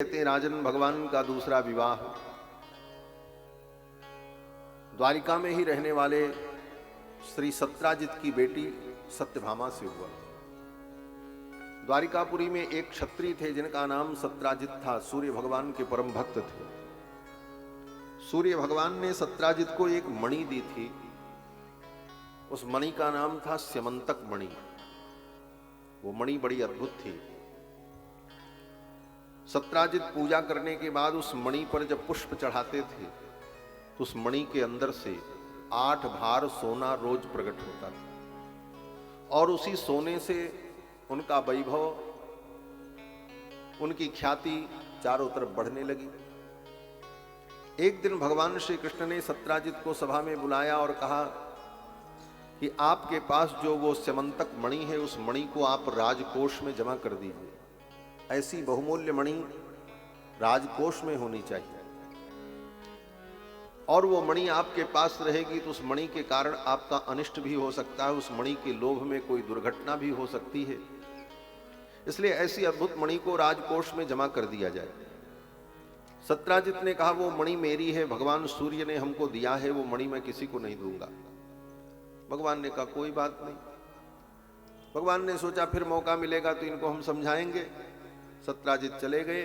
कहते हैं राजन भगवान का दूसरा विवाह द्वारिका में ही रहने वाले श्री सत्राजित की बेटी सत्यभामा से हुआ। द्वारिकापुरी में एक क्षत्रिय थे जिनका नाम सत्राजित था। सूर्य भगवान के परम भक्त थे। सूर्य भगवान ने सत्राजित को एक मणि दी थी। उस मणि का नाम था स्यमंतक मणि। वो मणि बड़ी अद्भुत थी। सत्राजित पूजा करने के बाद उस मणि पर जब पुष्प चढ़ाते थे तो उस मणि के अंदर से 8 भार सोना रोज प्रकट होता था और उसी सोने से उनका वैभव, उनकी ख्याति चारों तरफ बढ़ने लगी। एक दिन भगवान श्री कृष्ण ने सत्राजित को सभा में बुलाया और कहा कि आपके पास जो वो स्यमंतक मणि है उस मणि को आप राजकोष में जमा कर दीजिए। ऐसी बहुमूल्य मणि राजकोष में होनी चाहिए और वो मणि आपके पास रहेगी तो उस मणि के कारण आपका अनिष्ट भी हो सकता है। उस मणि के लोभ में कोई दुर्घटना भी हो सकती है। इसलिए ऐसी अद्भुत मणि को राजकोष में जमा कर दिया जाए। सत्राजित ने कहा वो मणि मेरी है, भगवान सूर्य ने हमको दिया है, वो मणि मैं किसी को नहीं दूंगा। भगवान ने कहा कोई बात नहीं। भगवान ने सोचा फिर मौका मिलेगा तो इनको हम समझाएंगे। सत्राजित चले गए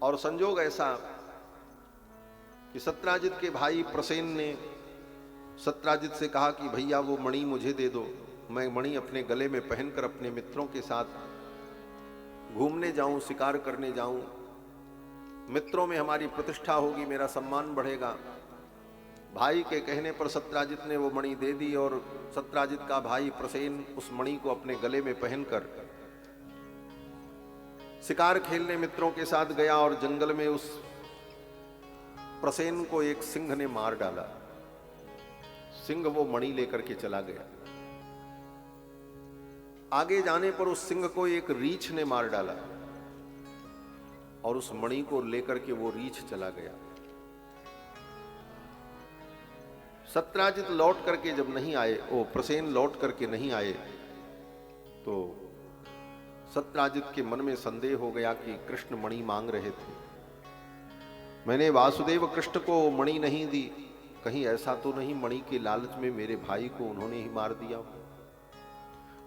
और संजोग ऐसा कि सत्राजित के भाई प्रसेन ने सत्राजित से कहा कि भैया वो मणि मुझे दे दो, मैं मणि अपने गले में पहनकर अपने मित्रों के साथ घूमने जाऊं, शिकार करने जाऊं, मित्रों में हमारी प्रतिष्ठा होगी, मेरा सम्मान बढ़ेगा। भाई के कहने पर सत्राजित ने वो मणि दे दी और सत्राजित का भाई प्रसेन उस मणि को अपने गले में पहनकर शिकार खेलने मित्रों के साथ गया और जंगल में उस प्रसेन को एक सिंह ने मार डाला। सिंह वो मणि लेकर के चला गया। आगे जाने पर उस सिंह को एक रीछ ने मार डाला और उस मणि को लेकर के वो रीछ चला गया। सत्राजित लौट करके जब नहीं आए, प्रसेन लौट करके नहीं आए तो सत्राजित के मन में संदेह हो गया कि कृष्ण मणि मांग रहे थे, मैंने वासुदेव कृष्ण को मणि नहीं दी, कहीं ऐसा तो नहीं मणि के लालच में मेरे भाई को उन्होंने ही मार दिया हो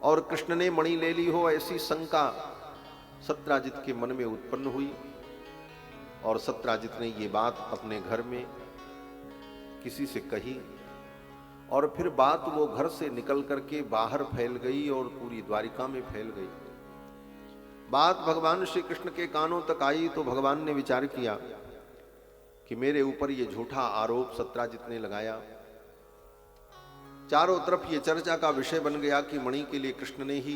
और कृष्ण ने मणि ले ली हो। ऐसी शंका सत्राजित के मन में उत्पन्न हुई और सत्राजित ने ये बात अपने घर में किसी से कही और फिर बात वो घर से निकल करके बाहर फैल गई और पूरी द्वारिका में फैल गई। बात भगवान श्री कृष्ण के कानों तक आई तो भगवान ने विचार किया कि मेरे ऊपर ये झूठा आरोप सत्राजित ने लगाया। चारों तरफ ये चर्चा का विषय बन गया कि मणि के लिए कृष्ण ने ही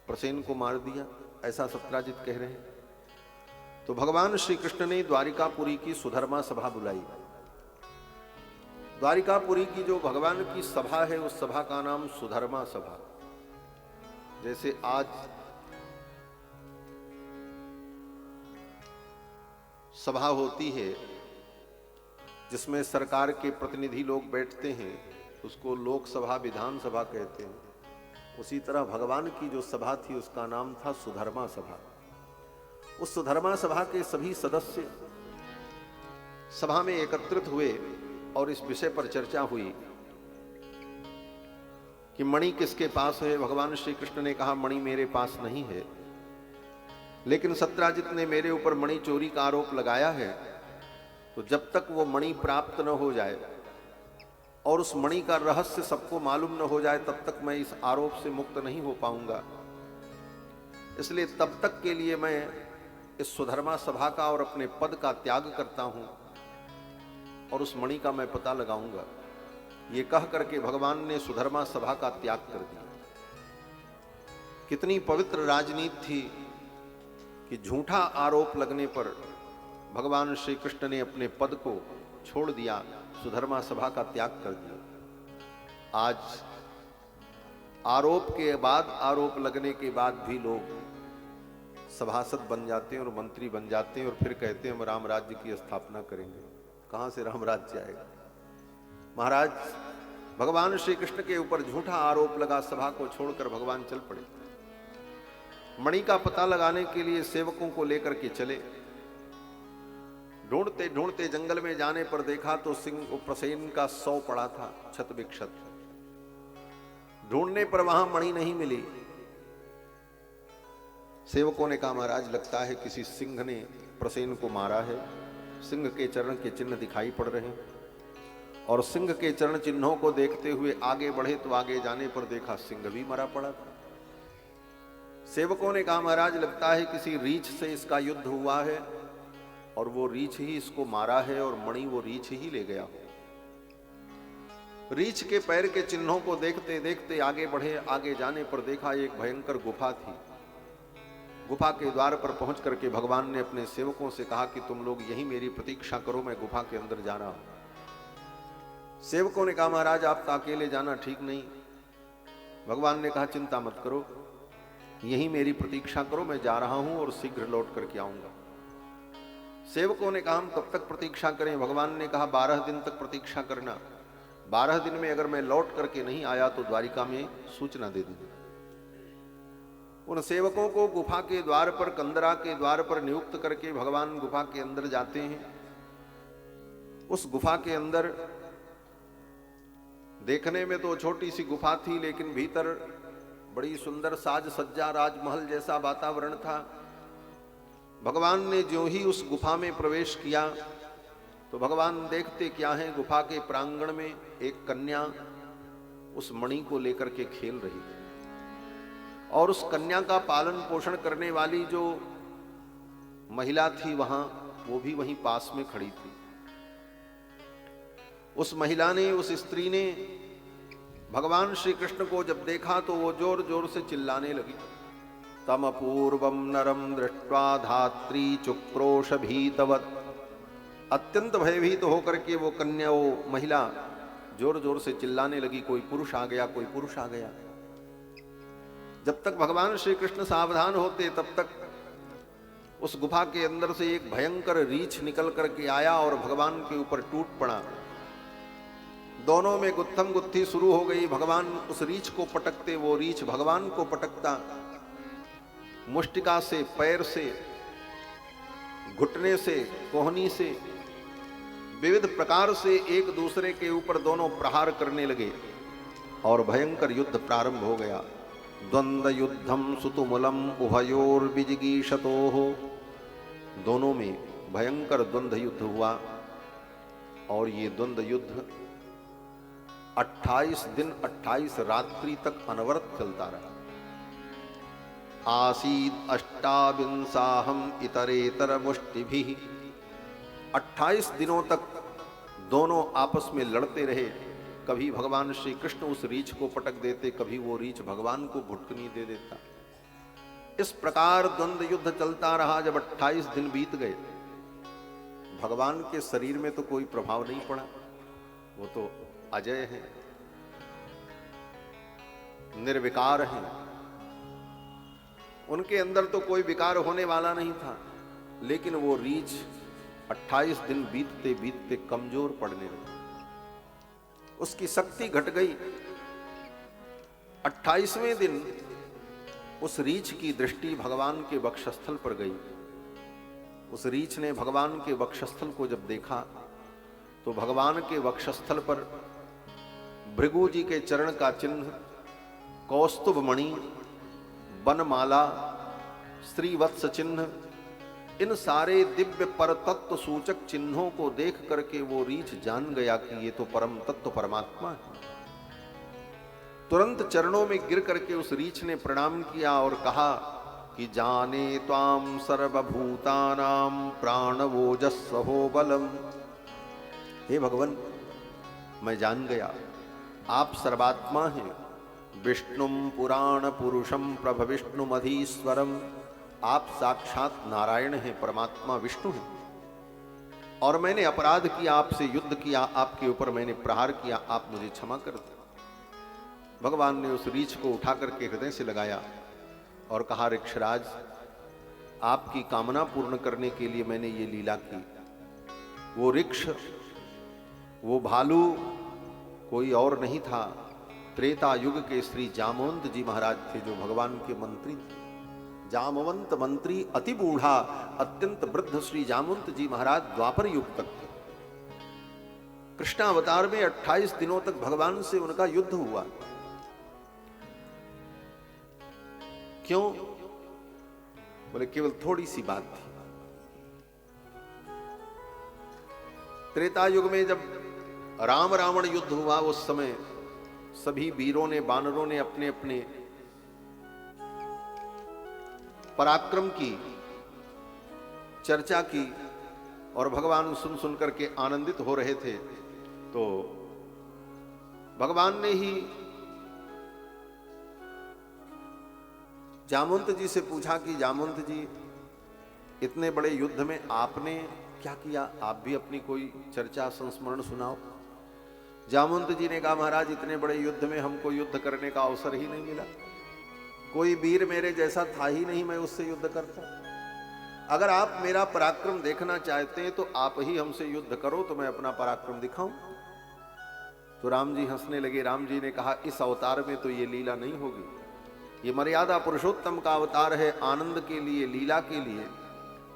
प्रसेन को मार दिया, ऐसा सत्राजित कह रहे हैं। तो भगवान श्री कृष्ण ने द्वारिकापुरी की सुधर्मा सभा बुलाई। द्वारिकापुरी की जो भगवान की सभा है उस सभा का नाम सुधर्मा सभा। जैसे आज सभा होती है जिसमें सरकार के प्रतिनिधि लोग बैठते हैं, उसको लोकसभा विधानसभा कहते हैं। उसी तरह भगवान की जो सभा थी उसका नाम था सुधर्मा सभा। उस सुधर्मा सभा के सभी सदस्य सभा में एकत्रित हुए और इस विषय पर चर्चा हुई कि मणि किसके पास है। भगवान श्री कृष्ण ने कहा मणि मेरे पास नहीं है, लेकिन सत्राजित ने मेरे ऊपर मणि चोरी का आरोप लगाया है, तो जब तक वो मणि प्राप्त न हो जाए और उस मणि का रहस्य सबको मालूम न हो जाए तब तक मैं इस आरोप से मुक्त नहीं हो पाऊंगा। इसलिए तब तक के लिए मैं इस सुधर्मा सभा का और अपने पद का त्याग करता हूं और उस मणि का मैं पता लगाऊंगा। ये कह करके भगवान ने सुधर्मा सभा का त्याग कर दिया। कितनी पवित्र राजनीति थी कि झूठा आरोप लगने पर भगवान श्री कृष्ण ने अपने पद को छोड़ दिया, सुधर्मा सभा का त्याग कर दिया। आज आरोप के बाद, आरोप लगने के बाद भी लोग सभासद बन जाते हैं और मंत्री बन जाते हैं और फिर कहते हैं हम राम राज्य की स्थापना करेंगे। कहां से राम राज्य आएगा? महाराज, भगवान श्री कृष्ण के ऊपर झूठा आरोप लगा, सभा को छोड़कर भगवान चल पड़े। मणि का पता लगाने के लिए सेवकों को लेकर के चले। ढूंढते ढूंढते जंगल में जाने पर देखा तो सिंह प्रसेन का 100 पड़ा था, क्षत विक्षत। ढूंढने पर वहां मणि नहीं मिली। सेवकों ने कहा, महाराज लगता है किसी सिंह ने प्रसेन को मारा है। सिंह के चरण के चिन्ह दिखाई पड़ रहे हैं, और सिंह के चरण चिन्हों को देखते हुए आगे बढ़े तो आगे जाने पर देखा सिंह भी मरा पड़ा था। सेवकों ने कहा, महाराज लगता है किसी रीछ से इसका युद्ध हुआ है, और वो रीछ ही इसको मारा है, और मणि वो रीछ ही ले गया हो। रीछ के पैर के चिन्हों को देखते देखते आगे बढ़े। आगे जाने पर देखा एक भयंकर गुफा थी। गुफा के द्वार पर पहुंच करके भगवान ने अपने सेवकों से कहा कि तुम लोग यहीं मेरी प्रतीक्षा करो, मैं गुफा के अंदर जा रहा हूं। सेवकों ने कहा, महाराज आप अकेले जाना ठीक नहीं। भगवान ने कहा, चिंता मत करो, यहीं मेरी प्रतीक्षा करो, मैं जा रहा हूं और शीघ्र लौट करके आऊंगा। सेवकों ने कहा, हम कब तक प्रतीक्षा करें? भगवान ने कहा, 12 दिन तक प्रतीक्षा करना। 12 दिन में अगर मैं लौट करके नहीं आया तो द्वारिका में सूचना दे दूंगा। उन सेवकों को गुफा के द्वार पर, कंदरा के द्वार पर नियुक्त करके भगवान गुफा के अंदर जाते हैं। उस गुफा के अंदर देखने में तो छोटी सी गुफा थी, लेकिन भीतर बड़ी सुंदर साज सज्जा, राजमहल जैसा वातावरण था। भगवान ने जो ही उस गुफा में प्रवेश किया तो भगवान देखते क्या है, गुफा के प्रांगण में एक कन्या उस मणि को लेकर के खेल रही थी, और उस कन्या का पालन पोषण करने वाली जो महिला थी वहां, वो भी वहीं पास में खड़ी थी। उस महिला ने, उस स्त्री ने भगवान श्री कृष्ण को जब देखा तो वो जोर जोर से चिल्लाने लगी। तम पूर्वम नरम दृष्ट्वा धात्री चुक्रोश भीतवत। अत्यंत भयभीत होकर के वो कन्या, वो महिला जोर जोर से चिल्लाने लगी, कोई पुरुष आ गया, कोई पुरुष आ गया। जब तक भगवान श्री कृष्ण सावधान होते तब तक उस गुफा के अंदर से एक भयंकर रीछ निकल करके आया और भगवान के ऊपर टूट पड़ा। दोनों में गुत्थम गुत्थी शुरू हो गई। भगवान उस रीछ को पटकते, वो रीछ भगवान को पटकता। मुष्टिका से, पैर से, घुटने से, कोहनी से, विविध प्रकार से एक दूसरे के ऊपर दोनों प्रहार करने लगे और भयंकर युद्ध प्रारंभ हो गया। द्वंद्व युद्धम सुतुमुलम उभयोर विजिगीषतोः। दोनों में भयंकर द्वंद्व युद्ध हुआ, और ये द्वंद्व युद्ध 28 दिन 28 रात्रि तक अनवरत चलता रहा। आसीद अष्टाविंसाहम इतरेतर मुष्टिभिः। 28 दिनों तक दोनों आपस में लड़ते रहे। कभी भगवान श्री कृष्ण उस रीछ को पटक देते, कभी वो रीछ भगवान को घुटकनी दे देता। इस प्रकार द्वंद्व युद्ध चलता रहा। जब 28 दिन बीत गए, भगवान के शरीर में तो कोई प्रभाव नहीं पड़ा, वो तो अजय हैं, निर्विकार हैं, उनके अंदर तो कोई विकार होने वाला नहीं था। लेकिन वो रीछ 28 दिन बीतते बीतते कमजोर पड़ने लगी, उसकी शक्ति घट गई। 28वें दिन उस रीछ की दृष्टि भगवान के वक्षस्थल पर गई। उस रीछ ने भगवान के वक्षस्थल को जब देखा तो भगवान के वक्षस्थल पर भृगु जी के चरण का चिन्ह, कौस्तुभ मणि, बनमाला, श्रीवत्स चिन्ह, इन सारे दिव्य पर तत्व सूचक चिन्हों को देख करके वो रीछ जान गया कि ये तो परम तत्व परमात्मा है। तुरंत चरणों में गिर करके उस रीछ ने प्रणाम किया और कहा कि जाने त्वाम सर्वभूतानां प्राणवोजस्वहो बलम। हे भगवान, मैं जान गया आप सर्वात्मा हैं, विष्णुम पुराण पुरुषम प्रभविष्णुमधीश्वरम। आप साक्षात नारायण हैं, परमात्मा विष्णु हैं, और मैंने अपराध किया, आपसे युद्ध किया, आपके ऊपर मैंने प्रहार किया, आप मुझे क्षमा कर दें। भगवान ने उस रीछ को उठा करके हृदय से लगाया और कहा, ऋक्षराज, आपकी कामना पूर्ण करने के लिए मैंने ये लीला की। वो ऋक्ष, वो भालू कोई और नहीं था, त्रेता युग के श्री जामवंत जी महाराज थे, जो भगवान के मंत्री थे। जामवंत मंत्री अति बूढ़ा, अत्यंत वृद्ध श्री जामवंत जी महाराज द्वापर युग तक थे। कृष्णावतार में 28 दिनों तक भगवान से उनका युद्ध हुआ। क्यों? बोले केवल थोड़ी सी बात थी। त्रेता युग में जब राम रावण युद्ध हुआ, उस समय सभी वीरों ने, वानरों ने अपने अपने पराक्रम की चर्चा की और भगवान सुन सुन करके आनंदित हो रहे थे। तो भगवान ने ही जामवंत जी से पूछा कि जामवंत जी, इतने बड़े युद्ध में आपने क्या किया? आप भी अपनी कोई चर्चा संस्मरण सुनाओ। जामवंत जी ने कहा, महाराज इतने बड़े युद्ध में हमको युद्ध करने का अवसर ही नहीं मिला। कोई वीर मेरे जैसा था ही नहीं, मैं उससे युद्ध करता। अगर आप मेरा पराक्रम देखना चाहते हैं तो आप ही हमसे युद्ध करो तो मैं अपना पराक्रम दिखाऊं। तो राम जी हंसने लगे। राम जी ने कहा, इस अवतार में तो ये लीला नहीं होगी। ये मर्यादा पुरुषोत्तम का अवतार है, आनंद के लिए, लीला के लिए।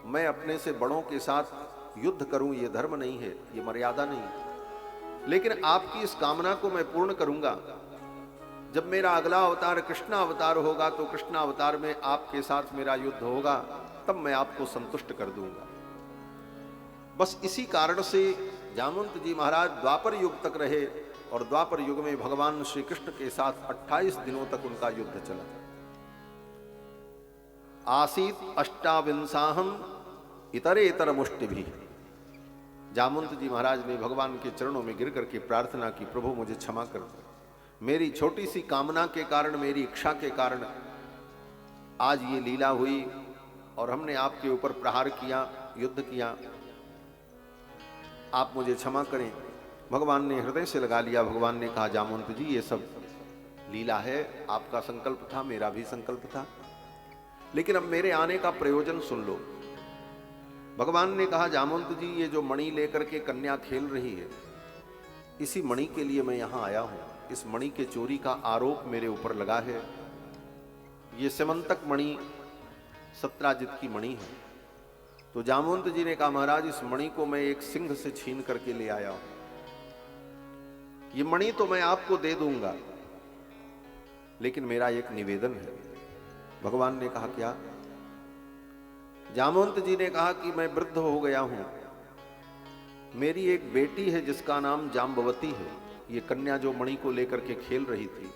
मैं अपने से बड़ों के साथ युद्ध करूं, ये धर्म नहीं है, ये मर्यादा नहीं है। लेकिन आपकी इस कामना को मैं पूर्ण करूंगा। जब मेरा अगला अवतार कृष्ण अवतार होगा तो कृष्ण अवतार में आपके साथ मेरा युद्ध होगा, तब मैं आपको संतुष्ट कर दूंगा। बस इसी कारण से जामवंत जी महाराज द्वापर युग तक रहे और द्वापर युग में भगवान श्री कृष्ण के साथ 28 दिनों तक उनका युद्ध चला। आसीत अष्टाविंसाहम इतरेतर मुष्टि भी। जामवंत जी महाराज ने भगवान के चरणों में गिर करके प्रार्थना की, प्रभु मुझे क्षमा कर दो। मेरी छोटी सी कामना के कारण, मेरी इच्छा के कारण आज ये लीला हुई और हमने आपके ऊपर प्रहार किया, युद्ध किया। आप मुझे क्षमा करें। भगवान ने हृदय से लगा लिया। भगवान ने कहा, जामवंत जी ये सब लीला है, आपका संकल्प था, मेरा भी संकल्प था, लेकिन अब मेरे आने का प्रयोजन सुन लो। भगवान ने कहा, जामवंत जी ये जो मणि लेकर के कन्या खेल रही है, इसी मणि के लिए मैं यहां आया हूं। इस मणि के चोरी का आरोप मेरे ऊपर लगा है। ये सिमंतक मणि सत्राजित की मणि है। तो जामवंत जी ने कहा, महाराज इस मणि को मैं एक सिंह से छीन करके ले आया हूं। ये मणि तो मैं आपको दे दूंगा, लेकिन मेरा एक निवेदन है। भगवान ने कहा, क्या? जामवंत जी ने कहा कि मैं वृद्ध हो गया हूं, मेरी एक बेटी है जिसका नाम जाम्बवती है। ये कन्या जो मणि को लेकर के खेल रही थी,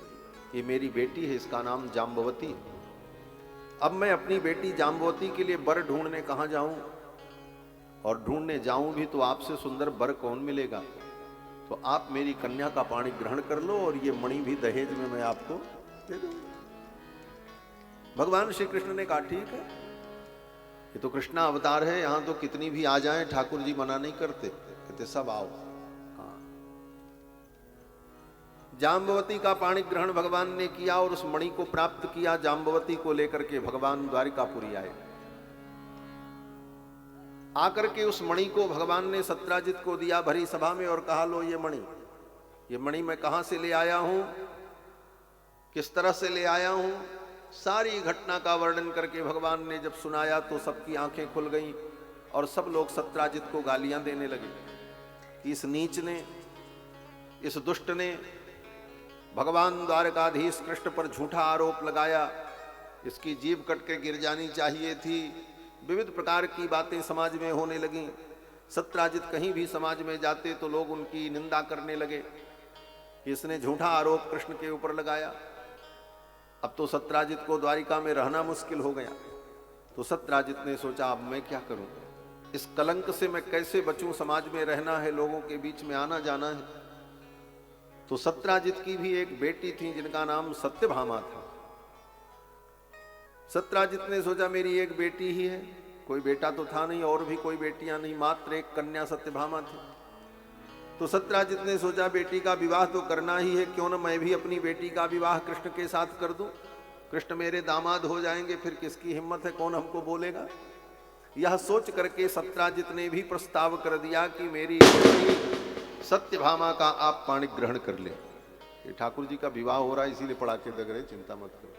ये मेरी बेटी है, इसका नाम जाम्बवती है। अब मैं अपनी बेटी जाम्बवती के लिए वर ढूंढने कहां जाऊं? और ढूंढने जाऊं भी तो आपसे सुंदर वर कौन मिलेगा? तो आप मेरी कन्या का पाणी ग्रहण कर लो और ये मणि भी दहेज में मैं आपको दे दूंगा। भगवान श्री कृष्ण ने कहा, ठीक है, ये तो कृष्णा अवतार है, यहां तो कितनी भी आ जाएं ठाकुर जी मना नहीं करते, कहते सब आओ। जाम्बवती का पाणी ग्रहण भगवान ने किया और उस मणि को प्राप्त किया। जाम्बवती को लेकर के भगवान द्वारिकापुरी आए। आकर के उस मणि को भगवान ने सत्राजित को दिया भरी सभा में और कहा, लो ये मणि मैं कहां से ले आया हूं, किस तरह से ले आया हूं, सारी घटना का वर्णन करके भगवान ने जब सुनाया तो सबकी आंखें खुल गईं और सब लोग सत्राजित को गालियां देने लगे। इस नीच ने, इस दुष्ट ने भगवान द्वारकाधीश कृष्ण पर झूठा आरोप लगाया, इसकी जीभ कट के गिर जानी चाहिए थी। विविध प्रकार की बातें समाज में होने लगी। सत्राजित कहीं भी समाज में जाते तो लोग उनकी निंदा करने लगे। इसने झूठा आरोप कृष्ण के ऊपर लगाया। अब तो सत्राजित को द्वारिका में रहना मुश्किल हो गया। तो सत्राजित ने सोचा, अब मैं क्या करूं, इस कलंक से मैं कैसे बचूं? समाज में रहना है, लोगों के बीच में आना जाना है। तो सत्राजित की भी एक बेटी थी जिनका नाम सत्यभामा था। सत्राजित ने सोचा, मेरी एक बेटी ही है, कोई बेटा तो था नहीं और भी कोई बेटियां नहीं, मात्र एक कन्या सत्यभामा थी। तो सत्राजित ने सोचा, बेटी का विवाह तो करना ही है, क्यों न मैं भी अपनी बेटी का विवाह कृष्ण के साथ कर दूं। कृष्ण मेरे दामाद हो जाएंगे, फिर किसकी हिम्मत है, कौन हमको बोलेगा। यह सोच करके सत्राजित ने भी प्रस्ताव कर दिया कि मेरी बेटी सत्यभामा का आप पाणी ग्रहण कर ले। ये ठाकुर जी का विवाह हो रहा है, इसीलिए पढ़ा के दग रहे, चिंता मत करो।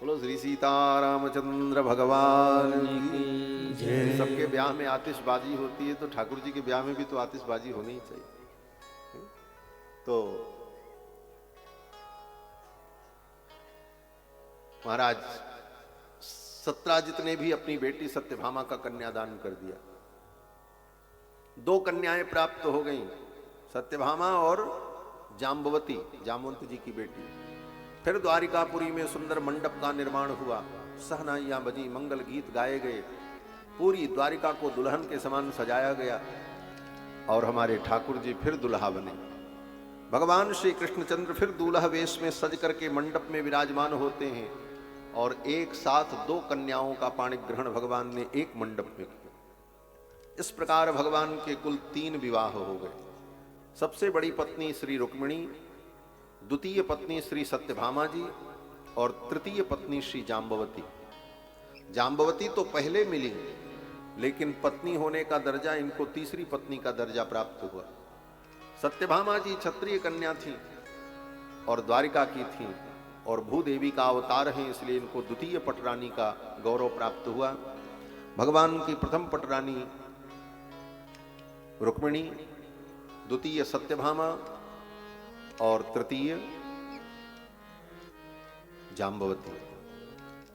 बोलो श्री सीतारामचंद्र भगवान की जय। सबके ब्याह में आतिशबाजी होती है, तो ठाकुर जी के ब्याह में भी तो आतिशबाजी होनी ही चाहिए। तो महाराज सत्राजित ने भी अपनी बेटी सत्यभामा का कन्यादान कर दिया। 2 कन्याएं प्राप्त हो गईं, सत्यभामा और जाम्बवती, जामवंत जी की बेटी। फिर द्वारिकापुरी में सुंदर मंडप का निर्माण हुआ, सहनाइयां बजी, मंगल गीत गाए गए, पूरी द्वारिका को दुल्हन के समान सजाया गया और हमारे ठाकुर जी फिर दुल्हा बने। भगवान श्री कृष्णचंद्र फिर दूल्हा वेश में सज करके मंडप में विराजमान होते हैं और एक साथ 2 कन्याओं का पाणि ग्रहण भगवान ने एक मंडप में किया। इस प्रकार भगवान के कुल 3 विवाह हो गए। सबसे बड़ी पत्नी श्री रुक्मिणी, द्वितीय पत्नी श्री सत्यभामा जी और तृतीय पत्नी श्री जाम्बवती। जाम्बवती तो पहले मिली, लेकिन पत्नी होने का दर्जा इनको तीसरी पत्नी का दर्जा प्राप्त हुआ। सत्यभामा जी क्षत्रिय कन्या थी और द्वारिका की थी और भूदेवी का अवतार हैं, इसलिए इनको द्वितीय पटरानी का गौरव प्राप्त हुआ। भगवान की प्रथम पटरानी रुक्मिणी, द्वितीय सत्यभामा और तृतीय जाम्बवती।